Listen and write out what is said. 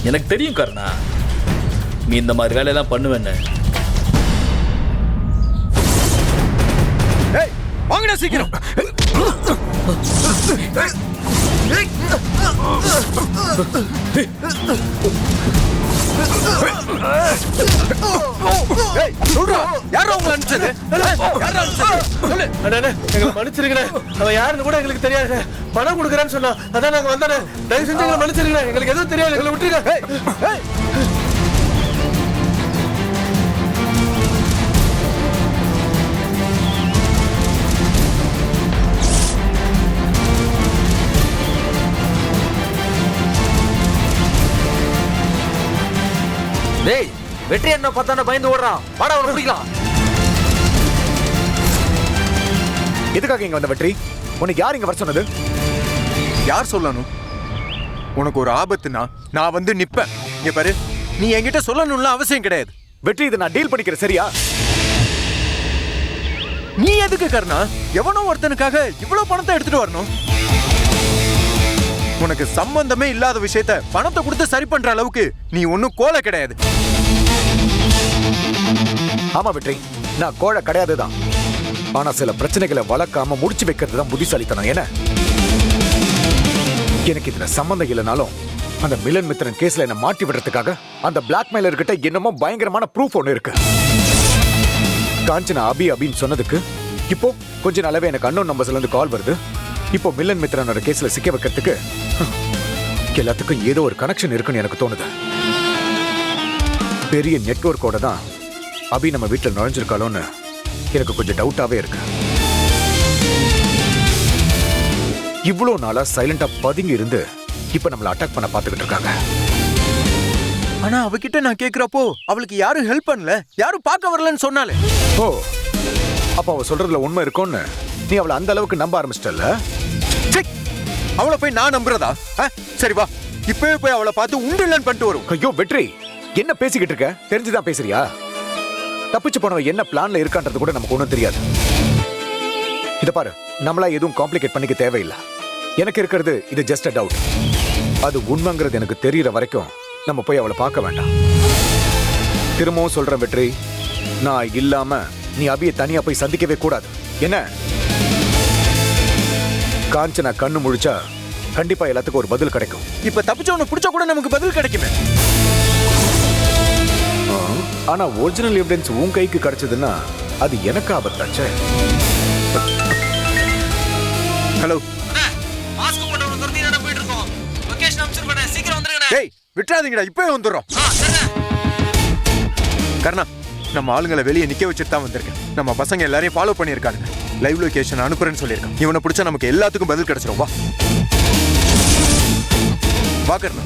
எனக்கு தெரியும் கர்ணா, நீ இந்த மாதிரி வேலையெல்லாம் பண்ணுவேன்னு. வாங்கடா சீக்கிரம். மன்னிச்சிருக்கேன். அவன் யாருன்னு கூட எங்களுக்கு தெரியாது. பணம் கொடுக்குறேன்னு சொன்னா அதான் நாங்க வந்தானே. தயவு செஞ்சு எங்களை மன்னிச்சிருக்கேன். எங்களுக்கு எதுவும் தெரியாது. எங்களை விட்டுருங்க. டேய், வெற்றி என்ன பார்த்தானே பயந்து ஓடுறான். வாடா அவனை பிடிக்கலாம். எதுக்காக இங்க வந்த வெற்றி? உனக்கு யார் இங்க வர சொன்னது? யார் சொல்லணும்? உனக்கு ஒரு ஆபத்துனா நான் வந்து நிப்பேன். இங்க பாரு, நீ என்கிட்ட சொல்லணும்ல அவசியம் கிடையாது. வெற்றி, இதை நான் டீல் பண்ணிக்கிறேன், சரியா? நீ எதுக்கு கர்ணா எவனோ ஒருத்தனுக்காக இவ்வளவு பணத்தை எடுத்துட்டு வரணும்? உனக்கு சம்பந்தமே இல்லாத விஷயத்த பணத்தை கொடுத்து சரி பண்ற அளவுக்கு நீ ஒன்னும் கோலை கிடையாது. ஆமா வெற்றி, நான் கோழை கிடையாதுதான். ஆனா சில பிரச்சனைகளை வளர்க்காம முடிச்சு வைக்கிறது தான் புத்திசாலித்தனம். என்ன, எனக்கு இதுல சம்பந்தம் இல்லைனாலும் அந்த மிலன் மித்ரன் கேஸ்ல என்ன மாட்டி விடுறதுக்காக அந்த பிளாக்மெயிலர் கிட்ட என்னமோ பயங்கரமான ப்ரூஃப் ஒண்ணு இருக்கு. காஞ்சனா அபின்னு சொன்னதுக்கு இப்போ கொஞ்ச நாளாவே எனக்கு அன்னோன் நம்பர்ஸ்ல இருந்து கால் வருது. இப்போ மிலன் மித்ரனோட கேஸ்ல சிக்க வைக்கிறதுக்கு எல்லாத்துக்கும் ஏதோ ஒரு கனெக்ஷன் இருக்குன்னு எனக்கு தோணுது. பெரிய நெட்வொர்க்கோட தான் அபி நம்ம வீட்டில் நுழைஞ்சிருக்காளோன்னு எனக்கு கொஞ்சம் டவுட்டாவே இருக்கு. இவ்வளோ நாளா சைலண்டா பதுங்கி இருந்து இப்ப நம்மள அட்டாக் பண்ண பாத்துக்கிட்டு இருக்காங்க. ஆனா அவகிட்ட நான் கேக்குறப்போ அவளுக்கு யாரும் ஹெல்ப் பண்ணல, யாரும் பார்க்க வரலன்னு சொன்னாலே. ஓ, அப்ப அவ சொல்றதுல உண்மை இருக்கும்னு நீ அவளை அந்த அளவுக்கு நம்ப ஆரம்பிச்சிட்டல? அவளை போய் நான் நம்புறதா? சரி வா, இப்பவே போய் அவளை பார்த்து உண்டு இல்லைன்னு பண்ணிட்டு வரும். ஐயோ வெற்றி, என்ன பேசிக்கிட்டு இருக்க? தெரிஞ்சுதான் பேசுறியா? தப்பிச்சு போனவ என்ன பிளான்ல இருக்கான்றது கூட நமக்கு ஒன்றும் தெரியாது. இத பாரு, நம்மளா எதுவும் காம்ப்ளிகேட் பண்ணிக்க தேவையில்லை. எனக்கு இருக்கிறது இது ஜஸ்ட் அ டவுட். அது உண்மைங்கிறது எனக்கு தெரியற வரைக்கும் நம்ம போய் அவளை பார்க்க வேண்டாம். திரும்பவும் சொல்றேன் வெற்றி, நான் இல்லாம நீ அபியை தனியா போய் சந்திக்கவே கூடாது. என்ன, காஞ்சனா கண்ணு முழிச்சா கண்டிப்பா எல்லாத்துக்கும் ஒரு பதில் கிடைக்கும். இப்ப தப்பிச்சவனை பிடிச்சா கூட நமக்கு பதில் கிடைக்குமே. ஆனா ஒரிஜினல் எவிடன்ஸ் உன் கைக்கு கிடைச்சதுன்னா அது எனக்கு ஆபத்தாச்சே. ஹலோ, மாஸ்க் போட்டவன துரத்தி நட போயிட்டு இருக்கோம். லொகேஷன் அனுப்பிச்சிருக்கேன், சீக்கிரம் வந்துருங்க. டேய் விட்டுறாதீங்கடா, இப்பவே வந்துடுறோம். கர்ணா, நம்ம ஆளுங்களை வெளியே நிக்க வச்சுட்டு தான் வந்திருக்கேன். நம்ம பசங்க எல்லாரையும் ஃபாலோ பண்ணியிருக்காங்க. லைவ் லொகேஷன் அனுப்புறேன்னு சொல்லியிருக்கான். இவனை பிடிச்சா நமக்கு எல்லாத்துக்கும் பதில் கிடைச்சிரும். வா வா கர்ணா.